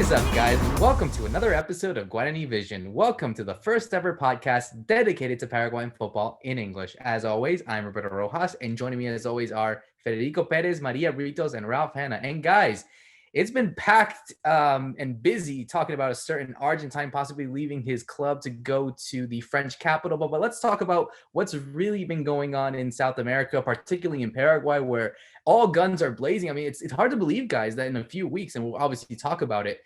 is up, guys? Welcome to another episode of Guarani Vision. Welcome to the first ever podcast dedicated to Paraguayan football in English. As always, I'm Roberto Rojas, and joining me as always are Fede Perez, Maria Britos and Ralph Hannah. And guys, it's been packed and busy talking about a certain Argentine possibly leaving his club to go to the French capital. But let's talk about what's really been going on in South America, particularly in Paraguay, where all guns are blazing. I mean, it's hard to believe, guys, that in a few weeks, and we'll obviously talk about it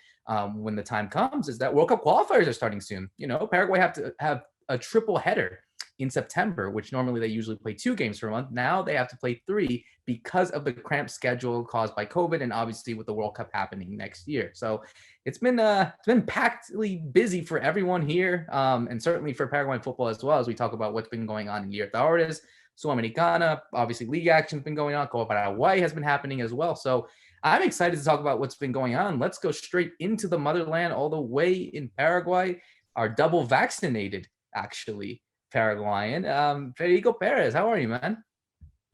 when the time comes, is that World Cup qualifiers are starting soon. You know, Paraguay have to have a triple header in September, which normally they usually play 2 games per month. Now they have to play 3 because of the cramped schedule caused by COVID, and obviously with the World Cup happening next year. So it's been packedly busy for everyone here, and certainly for Paraguayan football as well, as we talk about what's been going on in Libertad-Santos, Sudamericana. Obviously, league action's been going on. Copa Paraguay has been happening as well. So I'm excited to talk about what's been going on. Let's go straight into the motherland, all the way in Paraguay. Our double vaccinated, actually, Paraguayan. Fede Perez, how are you, man?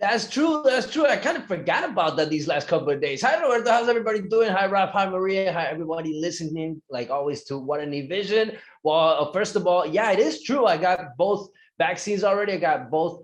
That's true. I kind of forgot about that these last couple of days. Hi, Roberto. How's everybody doing? Hi, Ralph. Hi, Maria. Hi, everybody listening, like always, to Guarani Vision. Well, first of all, yeah, it is true. I got both vaccines already. I got both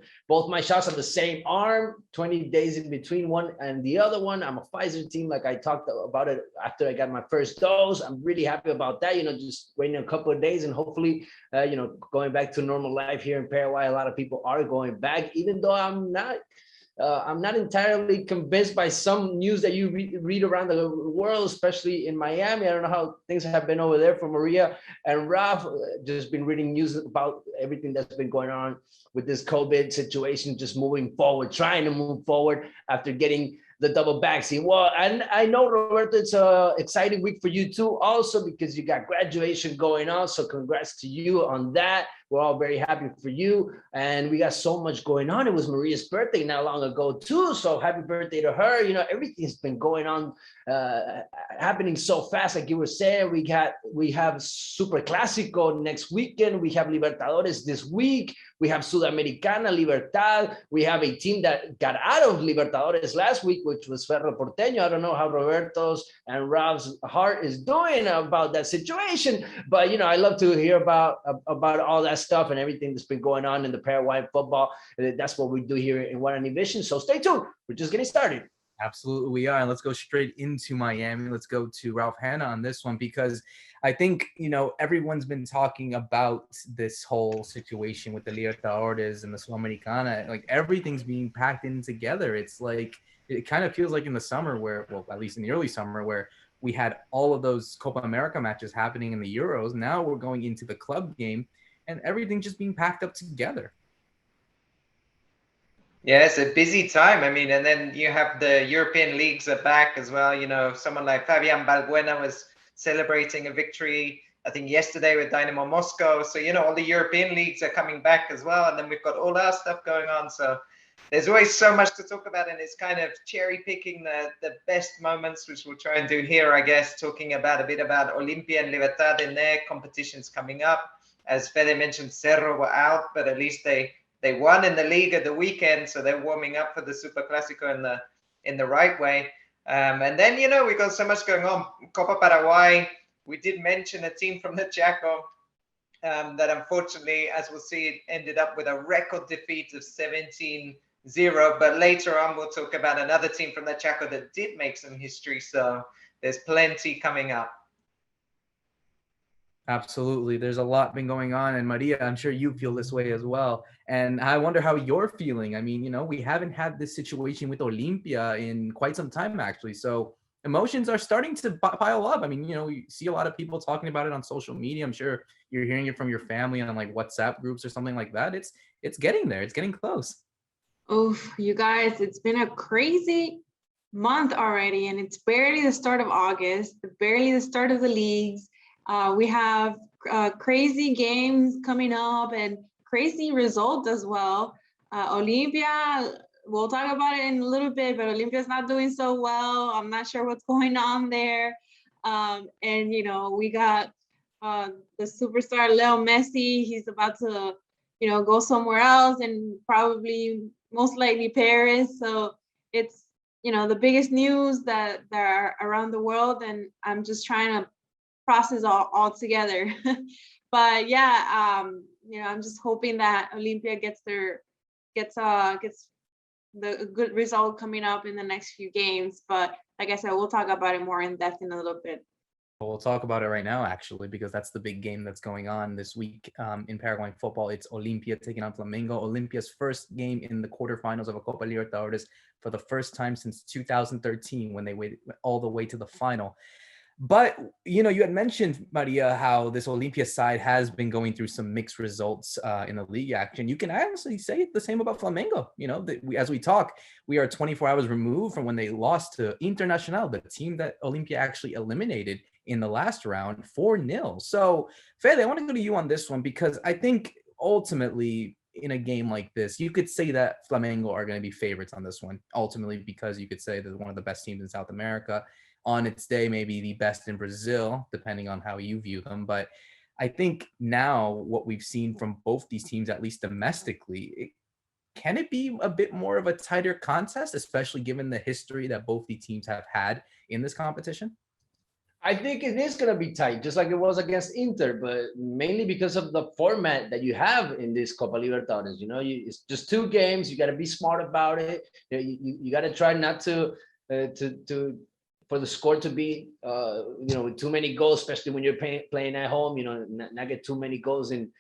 my shots on the same arm, 20 days in between one and the other one. I'm a Pfizer team, like I talked about it after I got my first dose. I'm really happy about that, just waiting a couple of days and hopefully, going back to normal life here in Paraguay. A lot of people are going back, even though I'm not entirely convinced by some news that you read around the world, especially in Miami. I don't know how things have been over there for Maria and Ralph. Just been reading news about everything that's been going on with this COVID situation, just trying to move forward after getting the double vaccine. Well, and I know, Roberto, it's an exciting week for you too, also because you got graduation going on. So congrats to you on that. We're all very happy for you. And we got so much going on. It was Maria's birthday not long ago too. So happy birthday to her. Everything's been going on, happening so fast. Like you were saying, we have Super Clásico next weekend. We have Libertadores this week. We have Sudamericana, Libertad. We have a team that got out of Libertadores last week, which was Ferro Porteño. I don't know how Roberto's and Ralph's heart is doing about that situation, but I love to hear about all that stuff and everything that's been going on in the Paraguayan football. That's what we do here in Guarani Vision. So stay tuned. We're just getting started. Absolutely, we are. And let's go straight into Miami. Let's go to Ralph Hannah on this one, because I think, everyone's been talking about this whole situation with the Libertadores and the Sudamericana. Like, everything's being packed in together. It's like, it kind of feels like in the summer where, well, at least in the early summer, where we had all of those Copa America matches happening in the Euros. Now we're going into the club game and everything just being packed up together. Yeah, it's a busy time. I mean, and then you have the European leagues are back as well. Someone like Fabian Balbuena was celebrating a victory, I think, yesterday with Dynamo Moscow. So, all the European leagues are coming back as well. And then we've got all our stuff going on. So there's always so much to talk about. And it's kind of cherry picking the best moments, which we'll try and do here, I guess, talking about a bit about Olimpia and Libertad in their competitions coming up. As Fede mentioned, Cerro were out, but at least they won in the league at the weekend, so they're warming up for the Super Clásico in the right way. And then, we got so much going on. Copa Paraguay, we did mention a team from the Chaco that unfortunately, as we'll see, ended up with a record defeat of 17-0. But later on, we'll talk about another team from the Chaco that did make some history. So there's plenty coming up. Absolutely. There's a lot been going on. And Maria, I'm sure you feel this way as well. And I wonder how you're feeling. I mean, we haven't had this situation with Olimpia in quite some time, actually. So emotions are starting to pile up. I mean, you see a lot of people talking about it on social media. I'm sure you're hearing it from your family on like WhatsApp groups or something like that. It's getting there. It's getting close. Oh, you guys, it's been a crazy month already. And it's barely the start of August, barely the start of the leagues. We have crazy games coming up and crazy results as well. Olimpia, we'll talk about it in a little bit, but Olimpia's not doing so well. I'm not sure what's going on there. And, we got the superstar Leo Messi. He's about to, go somewhere else and probably most likely Paris. So it's, the biggest news that are around the world. And I'm just trying to process all together. But yeah, I'm just hoping that Olimpia gets the good result coming up in the next few games. But like I said, we'll talk about it more in depth in a little bit. We'll talk about it right now, actually, because that's the big game that's going on this week in Paraguayan football. It's Olimpia taking on Flamengo. Olimpia's first game in the quarterfinals of a Copa Libertadores for the first time since 2013, when they went all the way to the final. But, you had mentioned, Maria, how this Olimpia side has been going through some mixed results in the league action. You can honestly say the same about Flamengo. As we talk, we are 24 hours removed from when they lost to Internacional, the team that Olimpia actually eliminated in the last round, 4-0. So, Fede, I want to go to you on this one, because I think ultimately in a game like this, you could say that Flamengo are going to be favorites on this one, ultimately, because you could say they're one of the best teams in South America. On its day, maybe the best in Brazil, depending on how you view them. But I think now what we've seen from both these teams, at least domestically, can it be a bit more of a tighter contest, especially given the history that both the teams have had in this competition? I think it is going to be tight, just like it was against Inter, but mainly because of the format that you have in this Copa Libertadores. It's just 2 games. You got to be smart about it. You got to try not to for the score to be, with too many goals, especially when you're playing at home. Not get too many goals in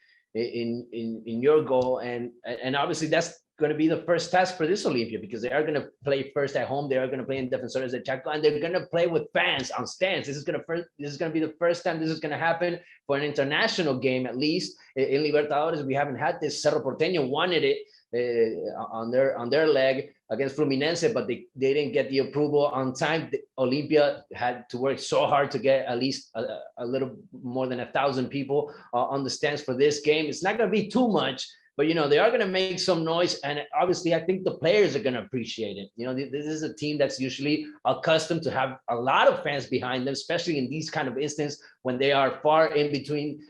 your goal, and obviously that's going to be the first task for this Olimpia, because they are going to play first at home. They are going to play in Defensores de Chaco, and they're going to play with fans on stands. This is going to be the first time this is going to happen for an international game, at least in Libertadores. We haven't had this. Cerro Porteño wanted it on their leg against Fluminense, but they didn't get the approval on time. Olimpia had to work so hard to get at least a little more than 1,000 people on the stands for this game. It's not going to be too much, but they are going to make some noise, and obviously I think the players are going to appreciate it. This is a team that's usually accustomed to have a lot of fans behind them, especially in these kind of instances when they are far in between,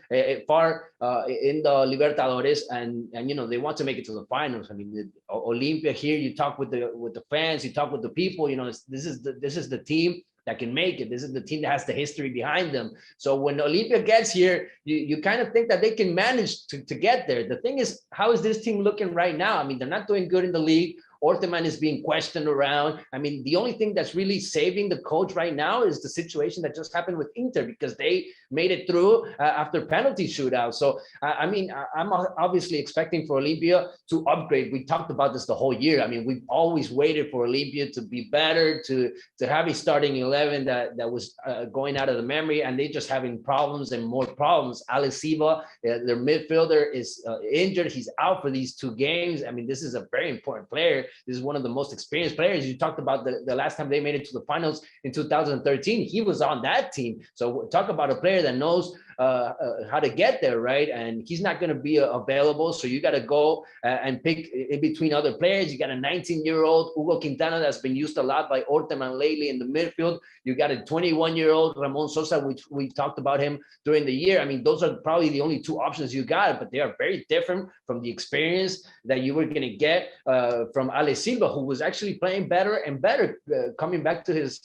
far in the Libertadores, and they want to make it to the finals. I mean, Olimpia here, you talk with the fans, you talk with the people. This is the team that can make it. This is the team that has the history behind them. So when Olimpia gets here, you kind of think that they can manage to get there. The thing is, how is this team looking right now? I mean, they're not doing good in the league. Orteman is being questioned around. I mean, the only thing that's really saving the coach right now is the situation that just happened with Inter, because they made it through after penalty shootout. So, I'm obviously expecting for Olimpia to upgrade. We talked about this the whole year. I mean, we've always waited for Olimpia to be better, to have a starting 11 that was going out of the memory, and they just having problems and more problems. Alex Silva, their midfielder, is injured. He's out for these 2 games. I mean, this is a very important player. This is one of the most experienced players. You talked about the last time they made it to the finals in 2013. He was on that team. So talk about a player that knows how to get there, right? And he's not going to be available. So you got to go and pick in between other players. You got a 19-year-old Hugo Quintana that's been used a lot by Orteman lately in the midfield. You got a 21-year-old Ramon Sosa, which we talked about him during the year. I mean, those are probably the only 2 options you got, but they are very different from the experience that you were going to get from Ale Silva, who was actually playing better and better, coming back to his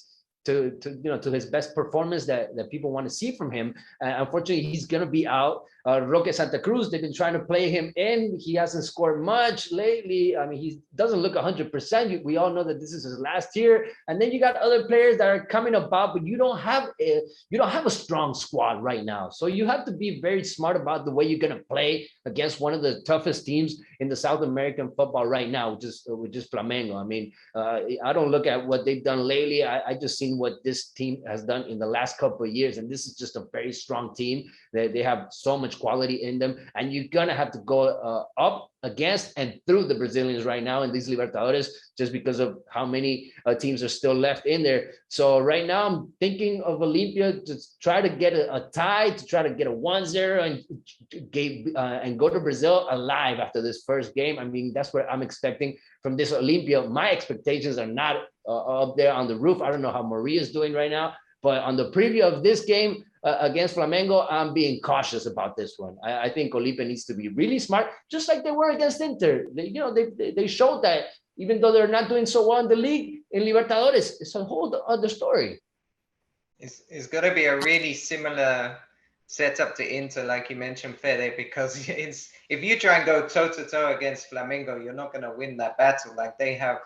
best performance that people want to see from him. Unfortunately, he's going to be out. Roque Santa Cruz, they've been trying to play him in. He hasn't scored much lately. I mean, he doesn't look 100%. We all know that this is his last year. And then you got other players that are coming about, but you don't have a strong squad right now. So you have to be very smart about the way you're going to play against one of the toughest teams in the South American football right now, which is Flamengo. I mean, I don't look at what they've done lately. I just seen what this team has done in the last couple of years, and this is just a very strong team. They have so much quality in them, and you're gonna have to go up against and through the Brazilians right now in these Libertadores, just because of how many teams are still left in there. So right now I'm thinking of Olimpia to try to get a tie, to try to get a 1-0 and go to Brazil alive after this first game. I mean, that's what I'm expecting from this Olimpia. My expectations are not up there on the roof. I don't know how Maria's doing right now, but on the preview of this game against Flamengo, I'm being cautious about this one. I think Olimpia needs to be really smart, just like they were against Inter. They showed that even though they're not doing so well in the league, in Libertadores, it's a whole other story. It's going to be a really similar setup to Inter, like you mentioned, Fede, because it's if you try and go toe to toe against Flamengo, you're not going to win that battle. Like they have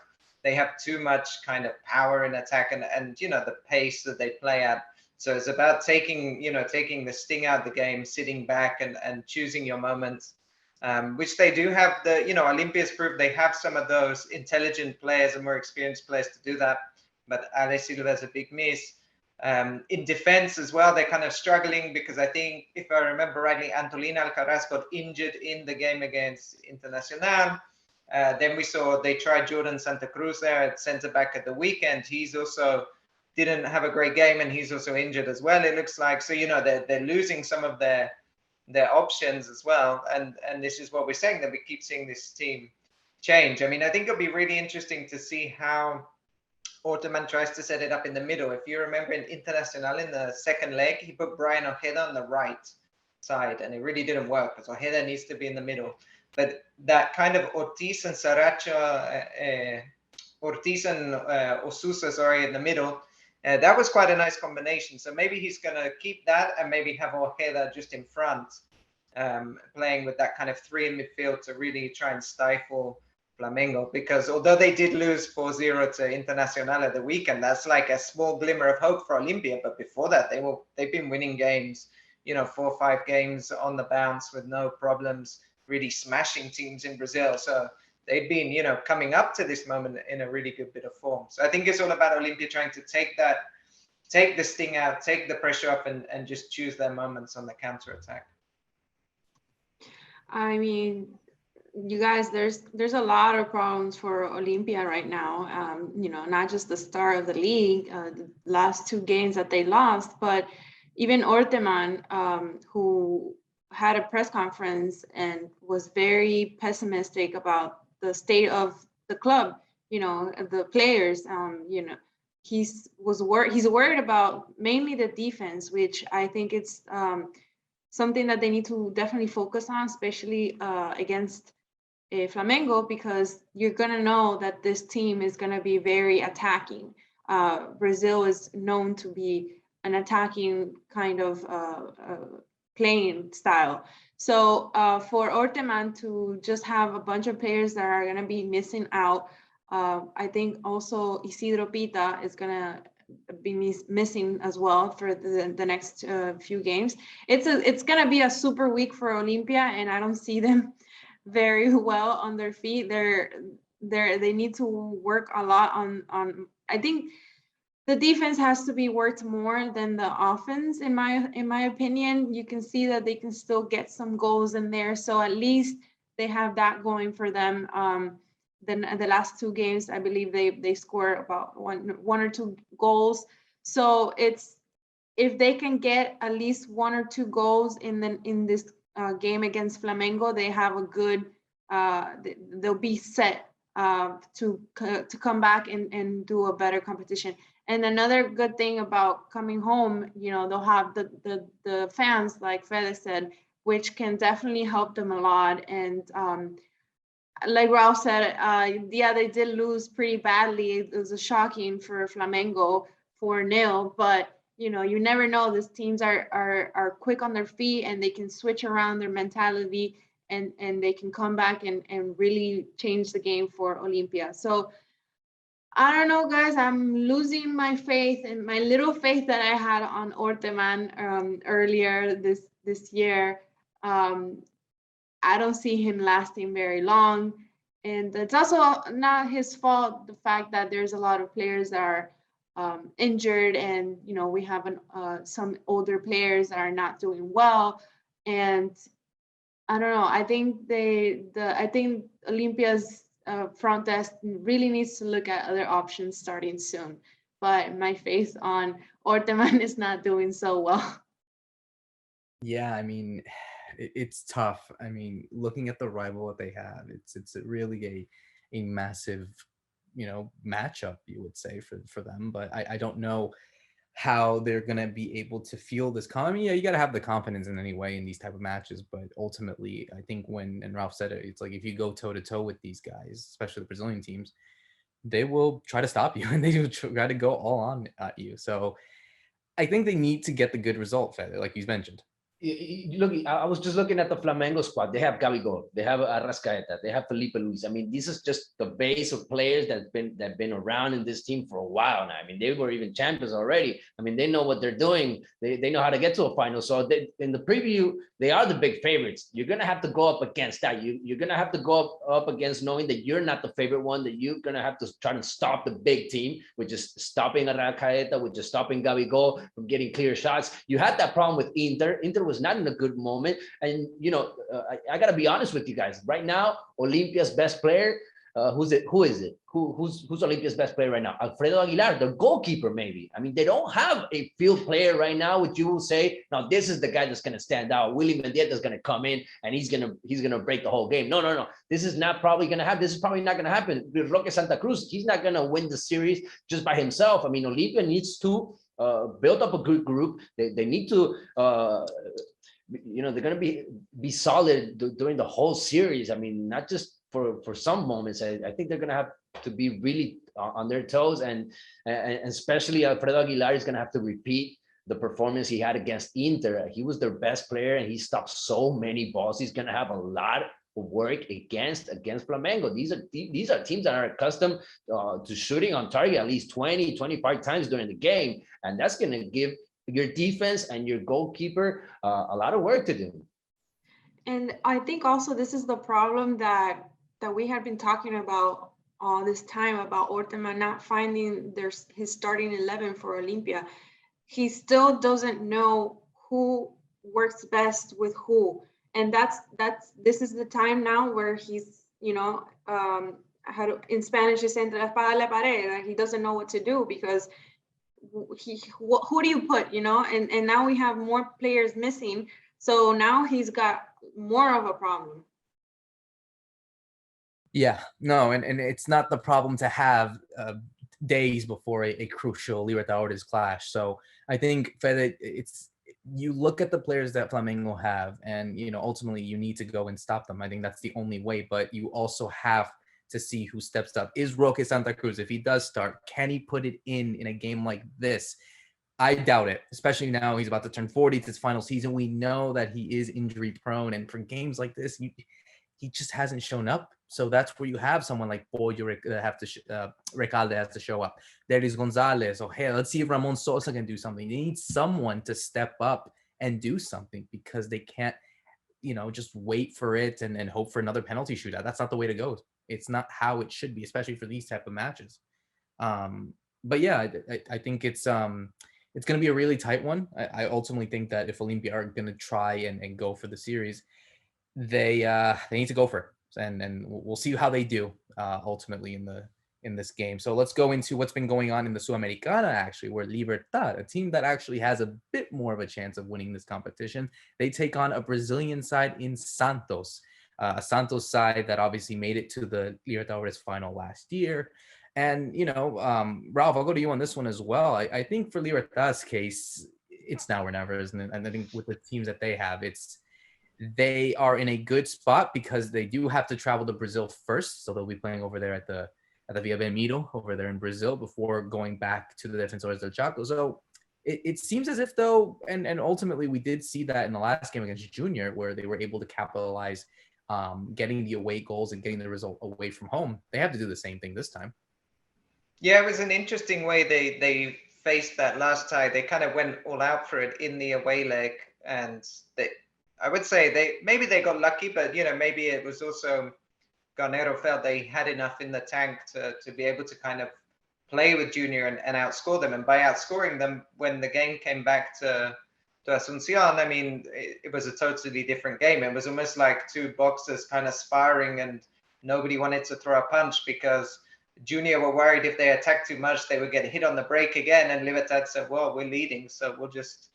too much kind of power in attack and the pace that they play at. So it's about taking the sting out of the game, sitting back and choosing your moments, which they do have. Olympia's proved they have some of those intelligent players and more experienced players to do that. But Ale Silva's a big miss. In defense as well, they're kind of struggling because I think, if I remember rightly, Antolin Alcaraz got injured in the game against Internacional. Then we saw they tried Jordan Santa Cruz there at centre back at the weekend. He's also didn't have a great game and he's also injured as well, it looks like. So, they're losing some of their options as well. And this is what we're saying, that we keep seeing this team change. I mean, I think it'll be really interesting to see how Orteman tries to set it up in the middle. If you remember in Internacional in the second leg, he put Brian Ojeda on the right side, and it really didn't work because Ojeda needs to be in the middle. But that kind of Ortiz and Osusa, sorry, in the middle, that was quite a nice combination. So maybe he's going to keep that and maybe have Ojeda just in front, playing with that kind of three in midfield to really try and stifle Flamengo, because although they did lose 4-0 to Internacional at the weekend, that's like a small glimmer of hope for Olimpia. But before that, they've been winning games, 4 or 5 games on the bounce with no problems, really smashing teams in Brazil. So they've been, coming up to this moment in a really good bit of form. So I think it's all about Olimpia trying to take the sting out, take the pressure up, and just choose their moments on the counter attack. I mean, you guys, there's a lot of problems for Olimpia right now. Not just the start of the league, the last 2 games that they lost, but even Orteman, who had a press conference and was very pessimistic about the state of the club, the players. He's worried about mainly the defense, which I think it's something that they need to definitely focus on, especially against Flamengo, because you're going to know that this team is going to be very attacking. Brazil is known to be an attacking kind of playing style. So for Orteman to just have a bunch of players that are going to be missing out, I think also Isidro Pita is going to be missing as well for the next few games. It's going to be a super week for Olimpia, and I don't see them very well on their feet. They need to work a lot on I think the defense has to be worked more than the offense, in my opinion. You can see that they can still get some goals in there, so at least they have that going for them. Then the last 2 games, I believe they score about one or 2 goals. So it's, if they can get at least 1 or 2 goals in this game against Flamengo, they have a good, they'll be set to come back and do a better competition. And another good thing about coming home, they'll have the fans, like Fede said, which can definitely help them a lot. And like Ralph said, they did lose pretty badly. It was shocking for Flamengo 4-0, but you never know. These teams are quick on their feet, and they can switch around their mentality, and they can come back and really change the game for Olimpia. So I don't know, guys. I'm losing my faith, and my little faith that I had on Orteman earlier this year. I don't see him lasting very long, and it's also not his fault, the fact that there's a lot of players that are injured, and we have some older players that are not doing well. And I don't know. I think I think Olympia's front desk really needs to look at other options starting soon. But my faith on Orteman is not doing so well. Yeah, I mean, it's tough. I mean, looking at the rival that they have, it's really a massive, matchup, you would say, for them. But I don't know how they're gonna be able to feel this. I mean, yeah, you gotta have the confidence in any way in these type of matches. But ultimately, I think and Ralph said it, it's like if you go toe to toe with these guys, especially the Brazilian teams, they will try to stop you, and they will try to go all on at you. So I think they need to get the good result, Fede, like you mentioned. Look, I was just looking at the Flamengo squad. They have Gabigol, they have Arrascaeta, they have Felipe Luis. I mean, this is just the base of players that been around in this team for a while now. I mean, they were even champions already. I mean, they know what they're doing. They know how to get to a final. So in the preview, they are the big favorites. You're gonna have to go up against that. You're gonna have to go up against knowing that you're not the favorite one. That you're gonna have to try to stop the big team, which is stopping Arrascaeta, which is stopping Gabigol from getting clear shots. You had that problem with Inter. Inter was not in a good moment. And, I got to be honest with you guys. Right now, Olimpia's best player, who is it? Who's Olimpia's best player right now? Alfredo Aguilar, the goalkeeper, maybe. I mean, they don't have a field player right now, which you will say, now this is the guy that's going to stand out. Willy Mendieta is going to come in and he's going to break the whole game. No. This is not probably going to happen. This is probably not going to happen. With Roque Santa Cruz, he's not going to win the series just by himself. I mean, Olimpia needs to build up a good group. They need to they're going to be solid during the whole series. I mean, not just for some moments. I think they're going to have to be really on their toes, and especially Alfredo Aguilar is going to have to repeat the performance he had against Inter. He was their best player and he stopped so many balls. He's going to have a lot of work against Flamengo. These are teams that are accustomed to shooting on target at least 20, 25 times during the game, and that's going to give your defense and your goalkeeper a lot of work to do. And I think also this is the problem that we had been talking about all this time, about Ortema not finding his starting 11 for Olimpia. He still doesn't know who works best with who. And this is the time now where he's, in Spanish it's entre la espada y la pared. He doesn't know what to do because who do you put, and now we have more players missing. So now he's got more of a problem. Yeah, no, and it's not the problem to have days before a crucial Libertadores clash. So I think, Fede, you look at the players that Flamengo have, and ultimately you need to go and stop them. I think that's the only way, but you also have to see who steps up. Is Roque Santa Cruz, if he does start, can he put it in a game like this? I doubt it, especially now he's about to turn 40. It's his final season. We know that he is injury prone, and for games like this, he just hasn't shown up. So that's where you have someone like Pollo Recalde has to show up. There is Gonzalez. Oh, hey, let's see if Ramon Sosa can do something. They need someone to step up and do something, because they can't, just wait for it and hope for another penalty shootout. That's not the way to go. It's not how it should be, especially for these type of matches. But yeah, I think it's going to be a really tight one. I ultimately think that if Olimpia are going to try and go for the series, they need to go for it, and we'll see how they do ultimately in this game. So let's go into what's been going on in the Sudamericana, actually, where Libertad, a team that actually has a bit more of a chance of winning this competition, they take on a Brazilian side in Santos, a Santos side that obviously made it to the Libertadores final last year. And, Ralph, I'll go to you on this one as well. I think for Libertad's case, it's now or never, isn't it? And I think with the teams that they have, they are in a good spot because they do have to travel to Brazil first. So they'll be playing over there at the Via Belmiro over there in Brazil before going back to the Defensores del Chaco. So it seems as if, though, and ultimately we did see that in the last game against Junior, where they were able to capitalize, getting the away goals and getting the result away from home. They have to do the same thing this time. Yeah, it was an interesting way they faced that last tie. They kind of went all out for it in the away leg, and I would say maybe they got lucky, but maybe it was also Garnero felt they had enough in the tank to be able to kind of play with Junior and outscore them. And by outscoring them, when the game came back to Asuncion, I mean, it was a totally different game. It was almost like two boxers kind of sparring, and nobody wanted to throw a punch because Junior were worried if they attacked too much, they would get hit on the break again. And Libertad said, well, we're leading, so we'll just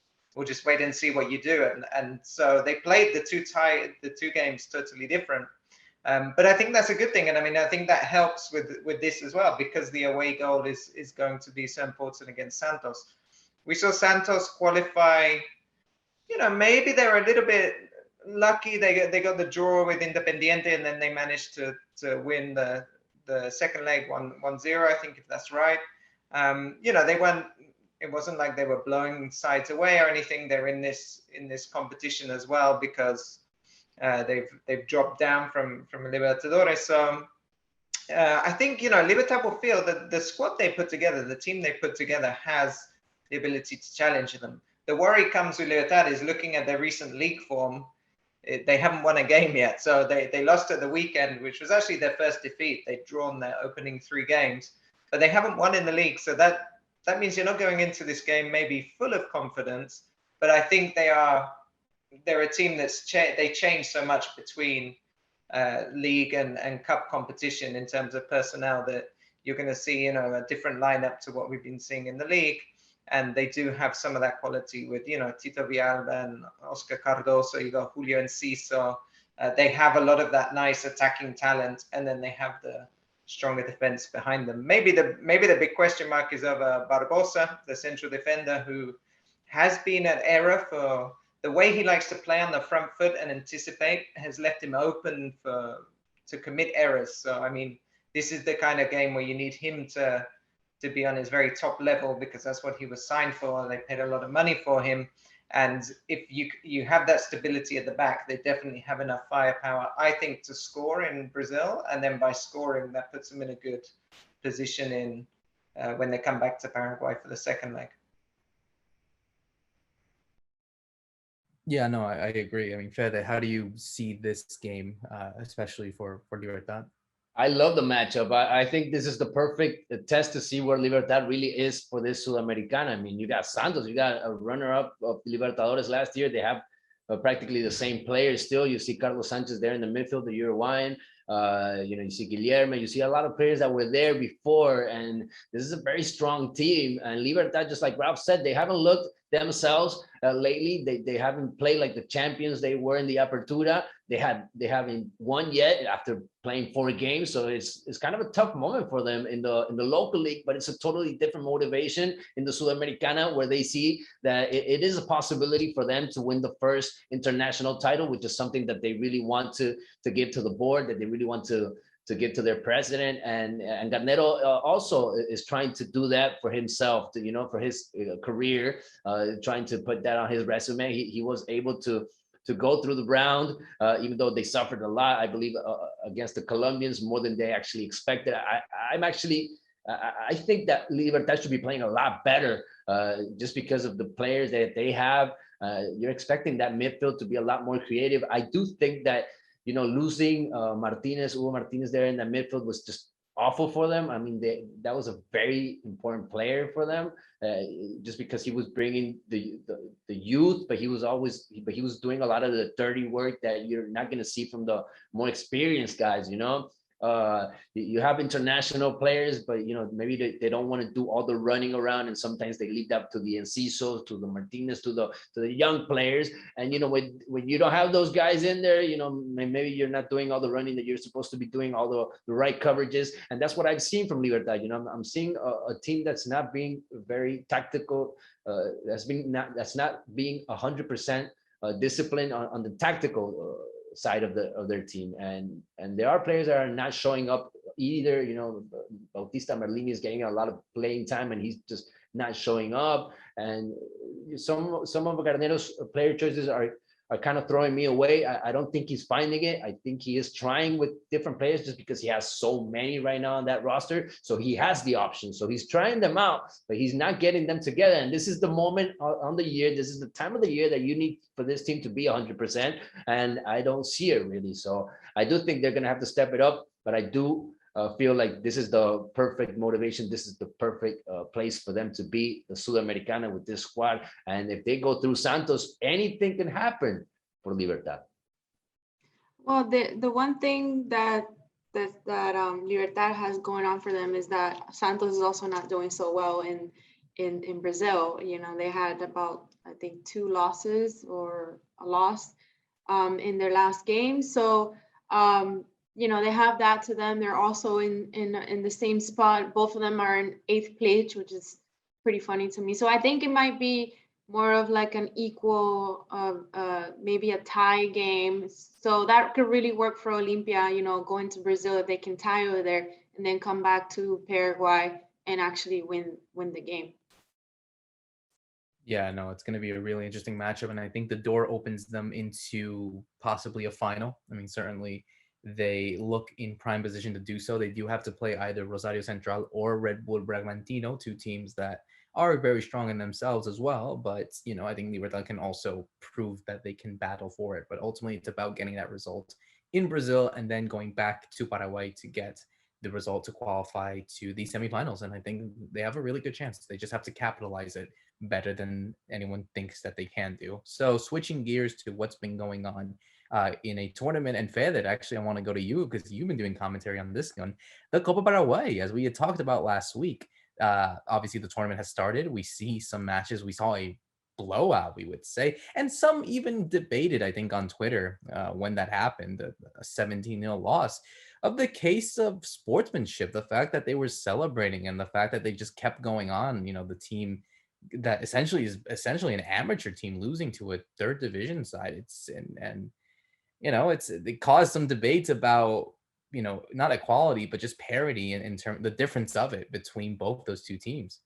wait and see what you do. And so they played the two games totally different. But I think that's a good thing. And I mean, I think that helps with this as well, because the away goal is going to be so important against Santos. We saw Santos qualify, maybe they were a little bit lucky. They got the draw with Independiente, and then they managed to win the second leg 1-0, I think, if that's right. They weren't It wasn't like they were blowing sides away or anything. They're in this competition as well because they've dropped down from Libertadores. So I think, Libertad will feel that the squad they put together, the team they put together, has the ability to challenge them. The worry comes with Libertad is looking at their recent league form. They haven't won a game yet. So they lost at the weekend, which was actually their first defeat. They'd drawn their opening 3 games, but they haven't won in the league. So that means you're not going into this game maybe full of confidence, but I think they're a team they change so much between league and cup competition in terms of personnel that you're going to see, a different lineup to what we've been seeing in the league. And they do have some of that quality with, Tito Villalba and Oscar Cardoso, you got Julio Enciso. They have a lot of that nice attacking talent, and then they have the stronger defense behind them. Maybe the big question mark is over Barbosa, the central defender, who has been an error for the way he likes to play on the front foot and anticipate, has left him open to commit errors. So, I mean, this is the kind of game where you need him to be on his very top level, because that's what he was signed for. They paid a lot of money for him. And if you have that stability at the back, they definitely have enough firepower, I think, to score in Brazil. And then by scoring, that puts them in a good position in when they come back to Paraguay for the second leg. Yeah, no, I agree. I mean, Fede, how do you see this game, especially for Libertad? I love the matchup. I think this is the perfect test to see where Libertad really is for this Sudamericana. I mean, you got Santos, you got a runner-up of Libertadores last year. They have practically the same players still. You see Carlos Sanchez there in the midfield, the Uruguayan. You see Guilherme. You see a lot of players that were there before, and this is a very strong team. And Libertad, just like Ralph said, they haven't looked themselves lately. They haven't played like the champions they were in the Apertura. They haven't won yet after playing 4 games, so it's kind of a tough moment for them in the local league. But it's a totally different motivation in the Sudamericana, where they see that it is a possibility for them to win the first international title, which is something that they really want to give to the board, that they really want to give to their president. And Garnero also is trying to do that for himself, for his career, trying to put that on his resume. He was able to go through the round, even though they suffered a lot, I believe, against the Colombians, more than they actually expected. I think that Libertad should be playing a lot better, just because of the players that they have. You're expecting that midfield to be a lot more creative. I do think that, losing Hugo Martinez there in the midfield was just awful for them. I mean, that was a very important player for them, just because he was bringing the youth, but he was doing a lot of the dirty work that you're not going to see from the more experienced guys. You have international players, but maybe they don't want to do all the running around, and sometimes they leave that to the Encisos, to the Martinez, to the young players. And when you don't have those guys in there, maybe you're not doing all the running that you're supposed to be doing, all the right coverages. And that's what I've seen from Libertad. I'm seeing a team that's not being very tactical, that's not being 100% disciplined on the tactical side of their team, and there are players that are not showing up either. Bautista Merlini is getting a lot of playing time, and he's just not showing up. And some of Garnero's player choices are kind of throwing me away. I don't think he's finding it. I think he is trying with different players, just because he has so many right now on that roster. So he has the option. So he's trying them out, but he's not getting them together. And this is the moment on the year. This is the time of the year that you need for this team to be 100%. And I don't see it really. So I do think they're going to have to step it up, but I do feel like this is the perfect motivation. This is the perfect place for them to be, the Sudamericana, with this squad. And if they go through Santos, anything can happen for Libertad. Well, the one thing that Libertad has going on for them is that Santos is also not doing so well in Brazil. They had about, I think, 2 losses or a loss in their last game. So they have that to them. They're also in the same spot. Both of them are in 8th place, which is pretty funny to me. So I think it might be more of like an equal, maybe a tie game. So that could really work for Olimpia, going to Brazil, if they can tie over there and then come back to Paraguay and actually win the game. Yeah, no, it's going to be a really interesting matchup, and I think the door opens them into possibly a final. I mean, certainly they look in prime position to do so. They do have to play either Rosario Central or Red Bull Bragantino, two teams that are very strong in themselves as well. But, I think Libertad can also prove that they can battle for it. But ultimately, it's about getting that result in Brazil and then going back to Paraguay to get the result to qualify to the semifinals. And I think they have a really good chance. They just have to capitalize it better than anyone thinks that they can do. So switching gears to what's been going on in a tournament, and Fede, actually I want to go to you because you've been doing commentary on this one, the Copa Paraguay, as we had talked about last week. Obviously the tournament has started. We see some matches. We saw a blowout, we would say, and some even debated, I think, on Twitter when that happened, a 17-0 loss. Of the case of sportsmanship, the fact that they were celebrating and the fact that they just kept going on, the team that essentially is an amateur team losing to a third division side. It caused some debates about, not equality, but just parity in terms the difference of it between both those two teams.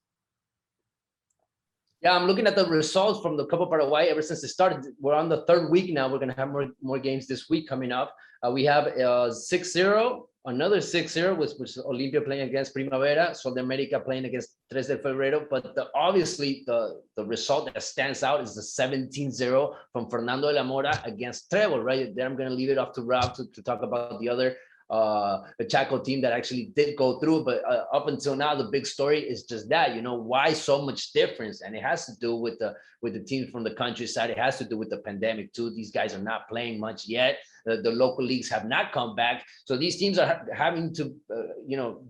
Yeah, I'm looking at the results from the Copa Paraguay ever since it started. We're on the third week now. We're going to have more games this week coming up. We have 6-0, another 6-0, which was Olimpia playing against Primavera, Sol de America playing against Tres de Febrero. But obviously, the result that stands out is the 17-0 from Fernando de la Mora against Trébol, right? Then I'm going to leave it up to Ralph to talk about the other the Chaco team that actually did go through. But up until now, the big story is just that, why so much difference? And it has to do with the teams from the countryside. It has to do with the pandemic too. These guys are not playing much yet. The local leagues have not come back. So these teams are having to,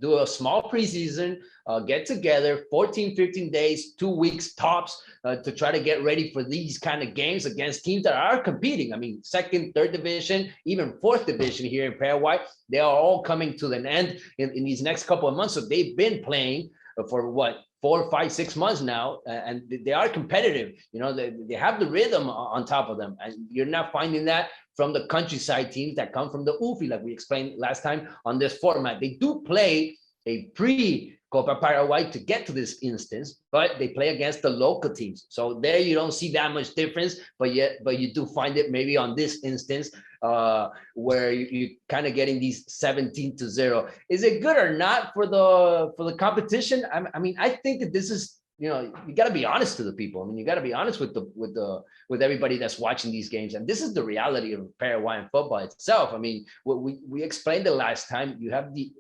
do a small preseason, get together, 14, 15 days, 2 weeks tops, to try to get ready for these kind of games against teams that are competing. I mean, second, third division, even fourth division here in Paraguay, they are all coming to an end in these next couple of months. So they've been playing for 4, 5, 6 months now, and they are competitive. They have the rhythm on top of them, and you're not finding that from the countryside teams that come from the UFI, like we explained last time on this format. They do play a pre-Copa Paraguay to get to this instance, but they play against the local teams. So there you don't see that much difference, but you do find it maybe on this instance where you kind of getting these 17-0. Is it good or not for the competition? I mean, I think that this is, you got to be honest to the people. I mean, you got to be honest with everybody that's watching these games. And this is the reality of Paraguayan football itself. I mean, what we explained the last time, you have the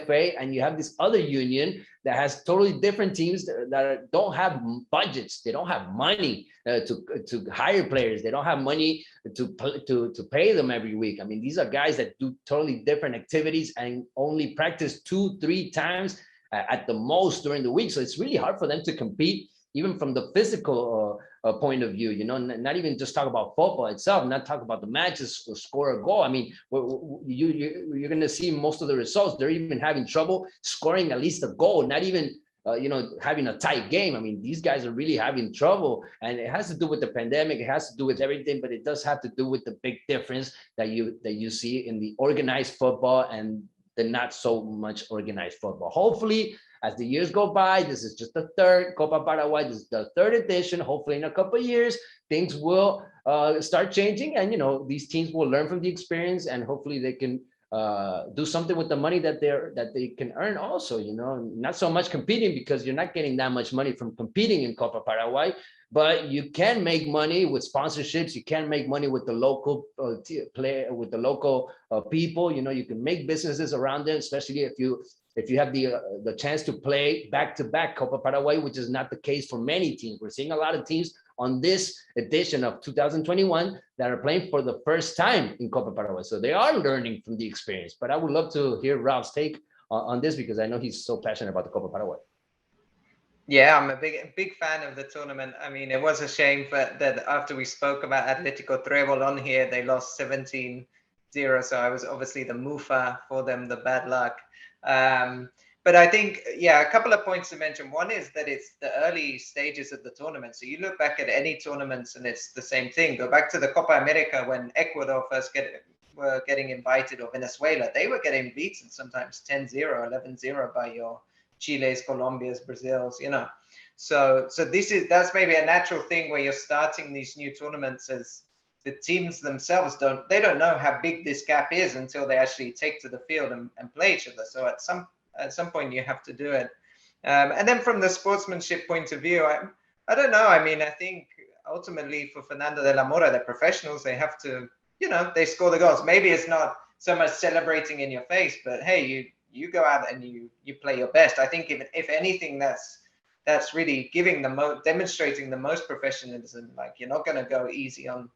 FA and you have this other union that has totally different teams that don't have budgets. They don't have money to hire players. They don't have money to pay them every week. I mean, these are guys that do totally different activities and only practice 2-3 times at the most during the week. So it's really hard for them to compete, even from the physical point of view, not even just talk about football itself, not talk about the matches or score a goal. I mean, you're going to see most of the results. They're even having trouble scoring at least a goal, not even, having a tight game. I mean, these guys are really having trouble, and it has to do with the pandemic. It has to do with everything, but it does have to do with the big difference that you see in the organized football and the not so much organized football. Hopefully, as the years go by, this is just the third Copa Paraguay. This is the third edition. Hopefully, in a couple of years, things will start changing, and these teams will learn from the experience, and hopefully they can do something with the money that they can earn. Also, not so much competing, because you're not getting that much money from competing in Copa Paraguay. But you can make money with sponsorships. You can make money with the local with the local people. You can make businesses around them, especially if you have the chance to play back-to-back Copa Paraguay, which is not the case for many teams. We're seeing a lot of teams on this edition of 2021 that are playing for the first time in Copa Paraguay. So they are learning from the experience. But I would love to hear Ralph's take on this, because I know he's so passionate about the Copa Paraguay. Yeah, I'm a big fan of the tournament. I mean, it was a shame that after we spoke about Atletico Trébol on here, they lost 17-0. So I was obviously the mufa for them, the bad luck. But I think, a couple of points to mention. One is that it's the early stages of the tournament. So you look back at any tournaments and it's the same thing. Go back to the Copa America when Ecuador first were getting invited, or Venezuela. They were getting beaten sometimes 10-0, 11-0 by your Chile's, Colombia's, Brazil's, So that's maybe a natural thing where you're starting these new tournaments as the teams themselves don't know how big this gap is until they actually take to the field and play each other. So at some point you have to do it. And then from the sportsmanship point of view, I don't know. I mean, I think ultimately for Fernando de la Mora, they're professionals. They have to, they score the goals. Maybe it's not so much celebrating in your face, but hey, you go out and you play your best. I think if anything, that's really demonstrating the most professionalism. Like, you're not going to go easy on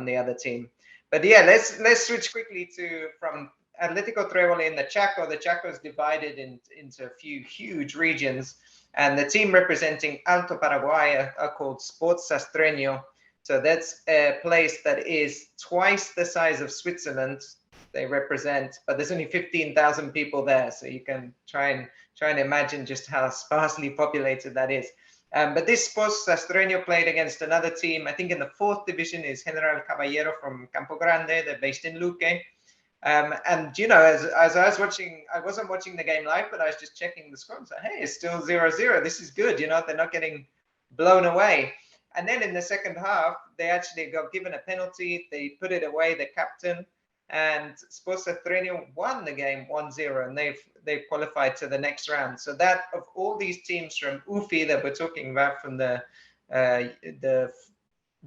the other team. But yeah, let's switch quickly from Atlético Trébol in the Chaco. The Chaco is divided into a few huge regions, and the team representing Alto Paraguay are called Sports Sastreño. So that's a place that is twice the size of Switzerland. They represent, but there's only 15,000 people there, so you can try and imagine just how sparsely populated that is. But this Sports Sastreño played against another team, I think in the 4th division is General Caballero from Campo Grande. They're based in Luque. And, as I was watching, I wasn't watching the game live, but I was just checking the score and said, hey, it's still 0-0. This is good. They're not getting blown away. And then in the second half, they actually got given a penalty. They put it away, the captain, and Sports Sastreño won the game 1-0, and they've qualified to the next round. So that, of all these teams from UFI that we're talking about, from the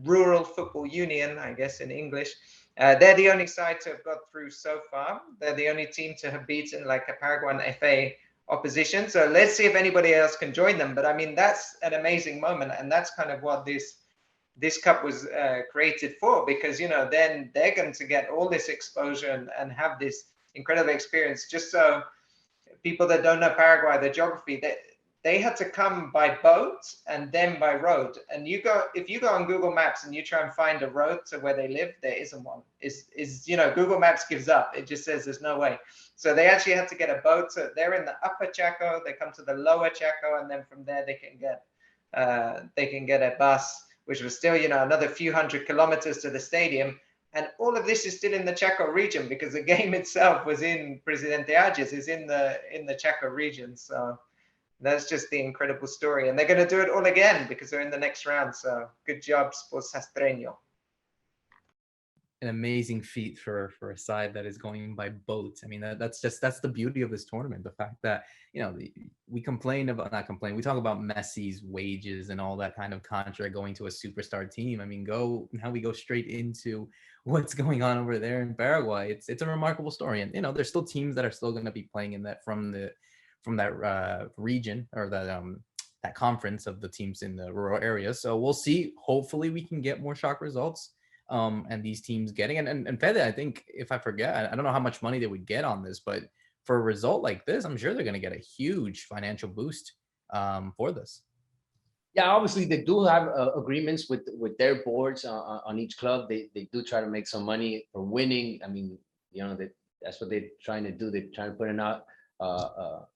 Rural Football Union, I guess in English, they're the only side to have got through so far. They're the only team to have beaten like a Paraguayan FA opposition. So let's see if anybody else can join them. But I mean, that's an amazing moment, and that's kind of what this cup was created for, because then they're going to get all this exposure and have this incredible experience. Just so people that don't know Paraguay, the geography, they had to come by boat and then by road. And if you go on Google Maps and you try and find a road to where they live, there isn't one. Google Maps gives up. It just says there's no way. So they actually had to get a boat. So they're in the upper Chaco, they come to the lower Chaco, and then from there they can get a bus, which was still, another few hundred kilometers to the stadium. And all of this is still in the Chaco region, because the game itself was in Presidente Ages, is in the Chaco region. So that's just the incredible story. And they're going to do it all again because they're in the next round. So good job, Sports Sastreño. An amazing feat for a side that is going by boat. I mean, that's the beauty of this tournament. The fact that, we talk about Messi's wages and all that kind of contract going to a superstar team. I mean, now we go straight into what's going on over there in Paraguay. It's a remarkable story. And, there's still teams that are still going to be playing in that from that region, or that conference of the teams in the rural areas. So we'll see. Hopefully we can get more shock results. And these teams getting and Fede, I think, if I forget, I don't know how much money they would get on this, but for a result like this, I'm sure they're going to get a huge financial boost for this. Yeah, obviously they do have agreements with their boards on each club. They do try to make some money for winning. I mean, that's what they're trying to do. They're trying to put out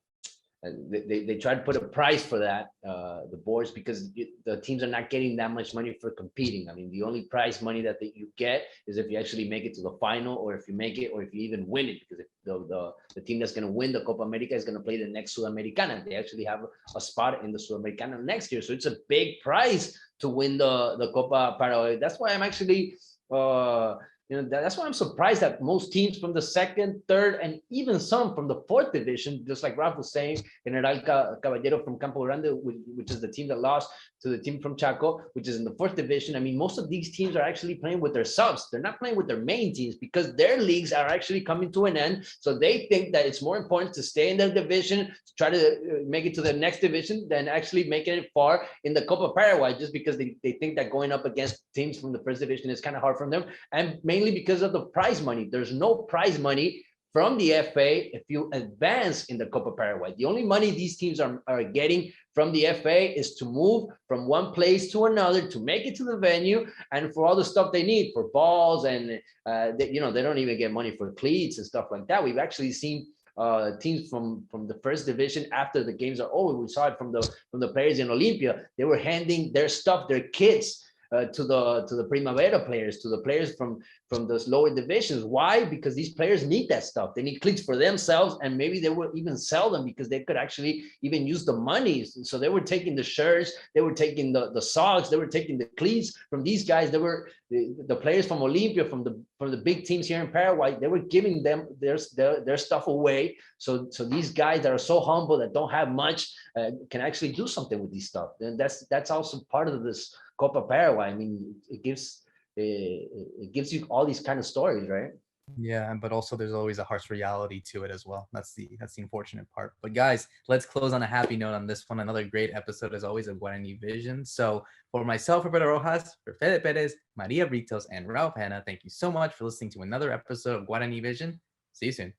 they try to put a price for that, the boards, because the teams are not getting that much money for competing. I mean, the only prize money that you get is if you actually make it to the final, or if you make it, or if you even win it, because if the team that's going to win the Copa America is going to play the next Sudamericana. They actually have a spot in the Sudamericana next year. So it's a big prize to win the Copa Paraguay. That's why I'm actually that's why I'm surprised that most teams from the 2nd, 3rd, and even some from the 4th division, just like Ralph was saying, General Caballero from Campo Grande, which is the team that lost to the team from Chaco, which is in the 4th division. I mean, most of these teams are actually playing with their subs. They're not playing with their main teams because their leagues are actually coming to an end. So they think that it's more important to stay in their division, to try to make it to the next division, than actually making it far in the Copa Paraguay, just because they think that going up against teams from the 1st division is kind of hard for them. And mainly because of the prize money. There's no prize money from the FA if you advance in the Copa Paraguay. The only money these teams are getting from the FA is to move from one place to another, to make it to the venue, and for all the stuff they need for balls, and they don't even get money for cleats and stuff like that. We've actually seen teams from the 1st division, after the games are over, we saw it from the players in Olimpia. They were handing their stuff, their kits, to the Primavera players, to the players from those lower divisions. Why? Because these players need that stuff. They need cleats for themselves, and maybe they will even sell them because they could actually even use the money. So they were taking the shirts, they were taking the socks, they were taking the cleats from these guys. They were the players from Olimpia, from the big teams here in Paraguay. They were giving them their stuff away. So these guys that are so humble, that don't have much, can actually do something with these stuff. And that's also part of this Copa Paraguay. I mean, it gives you all these kind of stories, right? Yeah, but also there's always a harsh reality to it as well. That's the unfortunate part. But guys, let's close on a happy note on this one. Another great episode as always of Guarani Vision. So for myself, Roberto Rojas, for Fede Perez, Maria Britos, and Ralph Hannah, thank you so much for listening to another episode of Guarani Vision. See you soon.